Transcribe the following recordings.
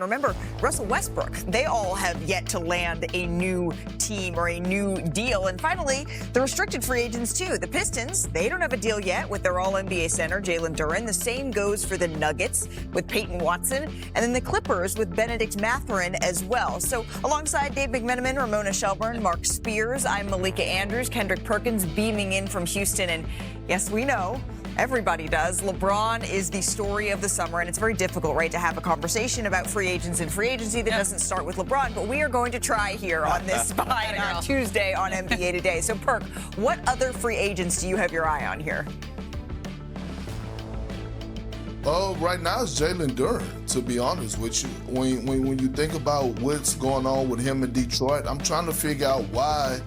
Remember, Russell Westbrook, they all have yet to land a new team or a new deal. And finally, the restricted free agents, too. The Pistons, they don't have a deal yet with their All-NBA center, Jalen Duren. The same goes for the Nuggets with Peyton Watson. And then the Clippers with Benedict Mathurin as well. So alongside Dave McMenamin, Ramona Shelburne, Mark Spears, I'm Malika Andrews, Kendrick Perkins beaming in from Houston. And yes, we know. Everybody does. LeBron is the story of the summer, and it's very difficult, right, to have a conversation about free agents and free agency that doesn't start with LeBron. But we are going to try here on this Spine on Tuesday on NBA Today. So, Perk, what other free agents do you have your eye on here? Right now it's Jalen Duren, to be honest with you. When you think about what's going on with him in Detroit, I'm trying to figure out why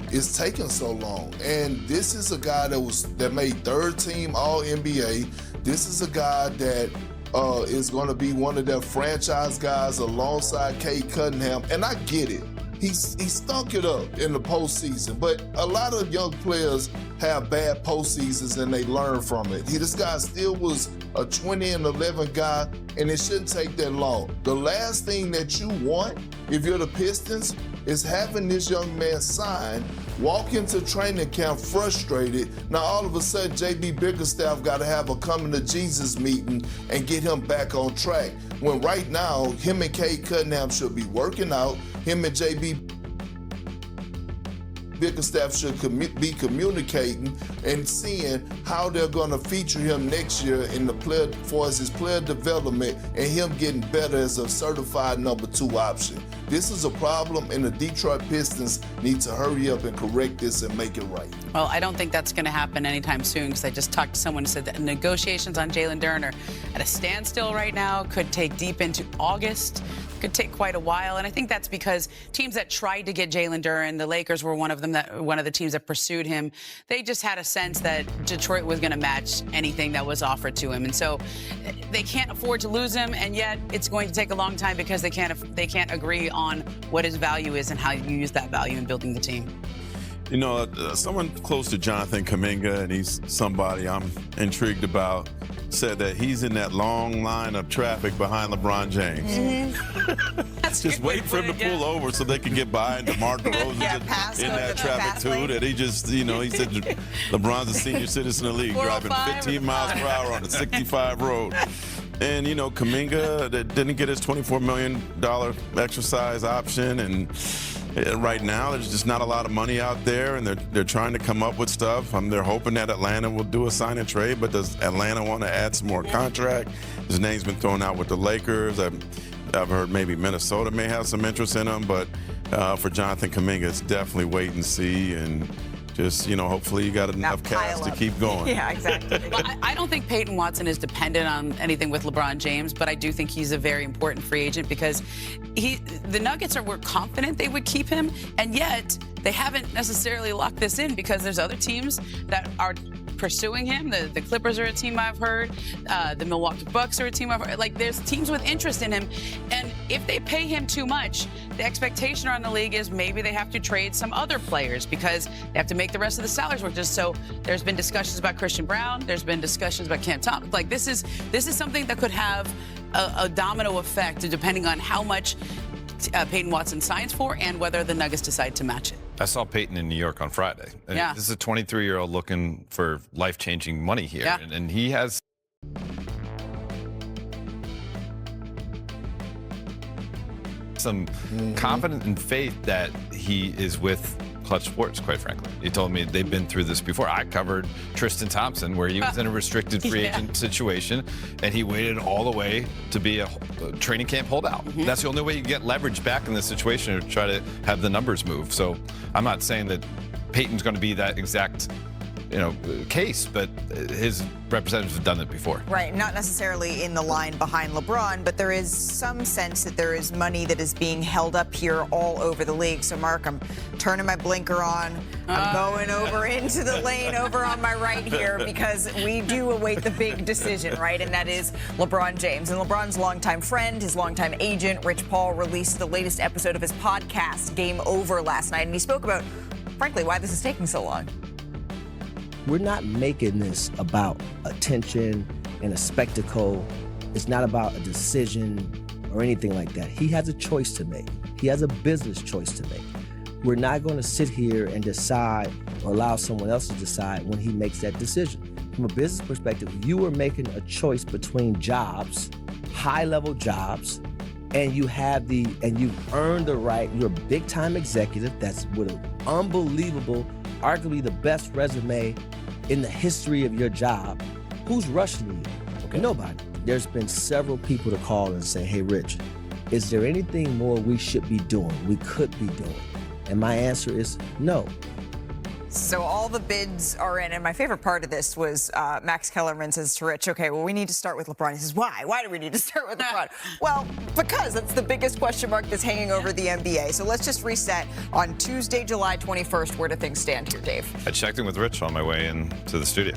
it's taking so long. And this is a guy that made third team All-NBA. This is a guy that is going to be one of their franchise guys alongside Cade Cunningham. And I get it. He stunk it up in the postseason, but a lot of young players have bad postseasons and they learn from it. This guy still was a 20-11 guy, and it shouldn't take that long. The last thing that you want, if you're the Pistons, is having this young man sign, walk into training camp frustrated. Now all of a sudden, JB Bickerstaff got to have a coming to Jesus meeting and get him back on track. When right now, him and Cade Cunningham should be working out. Him and JB Bickerstaff should be communicating and seeing how they're going to feature him next year in the player, for his player development and him getting better as a certified number 2 option. This is a problem, and the Detroit Pistons need to hurry up and correct this and make it right. Well, I don't think that's going to happen anytime soon, because I just talked to someone who said that negotiations on Jalen Duren are at a standstill right now, could take deep into August, could take quite a while. And I think that's because teams that tried to get Jalen Duren, the Lakers were one of the teams that pursued him. They just had a sense that Detroit was going to match anything that was offered to him. And so they can't afford to lose him, and yet it's going to take a long time because they can't agree on what his value is and how you use that value in building the team. You know, someone close to Jonathan Kuminga, and he's somebody I'm intrigued about, said that he's in that long line of traffic behind LeBron James. Mm-hmm. Just wait for him to pull over so they can get by, and DeMar DeRozan's in that traffic too. That he just, you know, he said LeBron's a senior citizen of the league, driving 15 miles per hour on a 65 road. And, you know, Kuminga that didn't get his $24 million exercise option, and right now there's just not a lot of money out there, and they're trying to come up with stuff. They're hoping that Atlanta will do a sign and trade, but does Atlanta want to add some more contract? His name's been thrown out with the Lakers. I've heard maybe Minnesota may have some interest in him, but for Jonathan Kuminga, it's definitely wait and see, and just, you know, hopefully you got enough cash to keep going. Yeah, exactly. Well, I don't think Peyton Watson is dependent on anything with LeBron James, but I do think he's a very important free agent because the Nuggets were confident they would keep him, and yet they haven't necessarily locked this in because there's other teams that are pursuing him. The Clippers are a team I've heard. The Milwaukee Bucks are a team I've heard. Like, there's teams with interest in him. And if they pay him too much, the expectation around the league is maybe they have to trade some other players because they have to make the rest of the salaries work. Just so there's been discussions about Christian Brown. There's been discussions about Cam Thomas. Like, this is something that could have a domino effect depending on how much Peyton Watson signs for and whether the Nuggets decide to match it. I saw Peyton in New York on Friday. Yeah. This is a 23-year-old looking for life-changing money here. Yeah. And he has some confidence and faith that he is with Clutch Sports, quite frankly. He told me they've been through this before. I covered Tristan Thompson, where he was in a restricted free agent situation, and he waited all the way to be a training camp holdout. That's the only way you get leverage back in this situation, to try to have the numbers move. So I'm not saying that Peyton's going to be that exact case, but his representatives have done it before. Right, not necessarily in the line behind LeBron, but there is some sense that there is money that is being held up here all over the league. So, Mark, I'm turning my blinker on. I'm going over into the lane over on my right here because we do await the big decision, right? And that is LeBron James. And LeBron's longtime friend, his longtime agent, Rich Paul, released the latest episode of his podcast, Game Over, last night. And he spoke about, frankly, why this is taking so long. We're not making this about attention and a spectacle. It's not about a decision or anything like that. He has a choice to make. He has a business choice to make. We're not going to sit here and decide or allow someone else to decide when he makes that decision. From a business perspective, you are making a choice between jobs, high-level jobs, and you've earned the right. You're a big-time executive that's with an unbelievable, arguably the best resume in the history of your job. Who's rushing you? Okay. Nobody. There's been several people to call and say, hey, Rich, is there anything more we should be doing, we could be doing? And my answer is no. So all the bids are in, and my favorite part of this was Max Kellerman says to Rich, okay, well, we need to start with LeBron. He says, why? Why do we need to start with LeBron? Well, because that's the biggest question mark that's hanging over the NBA. So let's just reset. On Tuesday, July 21st, where do things stand here, Dave? I checked in with Rich on my way into the studio.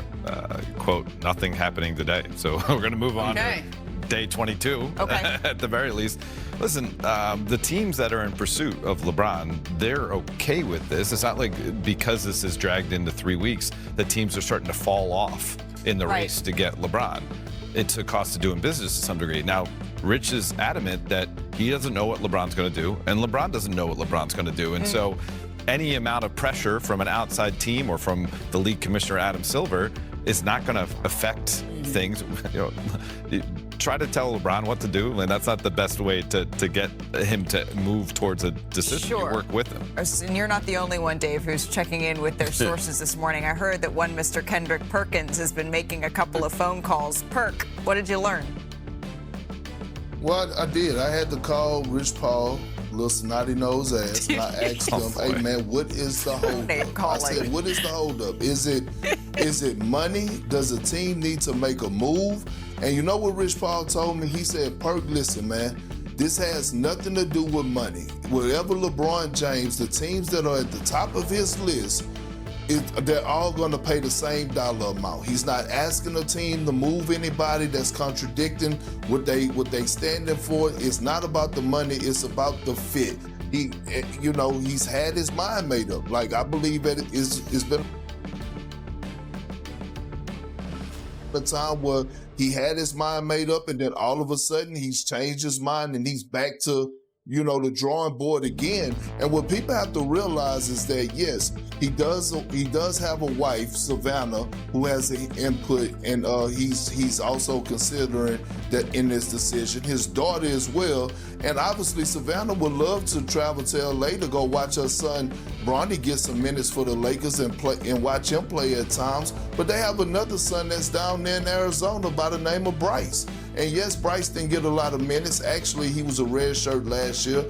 Quote, nothing happening today. So we're going to move on to day 22 at the very least. Listen, the teams that are in pursuit of LeBron, they're okay with this. It's not like because this is dragged into 3 weeks that teams are starting to fall off in the race to get LeBron. It's a cost of doing business to some degree. Now, Rich is adamant that he doesn't know what LeBron's going to do, and LeBron doesn't know what LeBron's going to do. And so any amount of pressure from an outside team or from the league commissioner, Adam Silver, is not going to affect things. You know, try to tell LeBron what to do, and that's not the best way to get him to move towards a decision. You work with him. And you're not the only one, Dave, who's checking in with their sources this morning. I heard that one Mr. Kendrick Perkins has been making a couple of phone calls. Perk, what did you learn? Well, I did. I had to call Rich Paul, little snotty nose ass, and I asked him, hey man, what is the holdup? I said, what is the holdup? Is it money? Does a team need to make a move? And you know what Rich Paul told me? He said, Perk, listen, man, this has nothing to do with money. Whatever LeBron James, the teams that are at the top of his list, they're all going to pay the same dollar amount. He's not asking a team to move anybody that's contradicting what they standing for. It's not about the money. It's about the fit. He's had his mind made up. Like, I believe that it's been a time where he had his mind made up, and then all of a sudden he's changed his mind and he's back to the drawing board again. And what people have to realize is that, yes, he does have a wife, Savannah, who has an input, and he's also considering that in this decision. His daughter as well. And obviously Savannah would love to travel to LA to go watch her son Bronny get some minutes for the Lakers and watch him play at times. But they have another son that's down there in Arizona by the name of Bryce. And yes, Bryce didn't get a lot of minutes. Actually, he was a red shirt last year.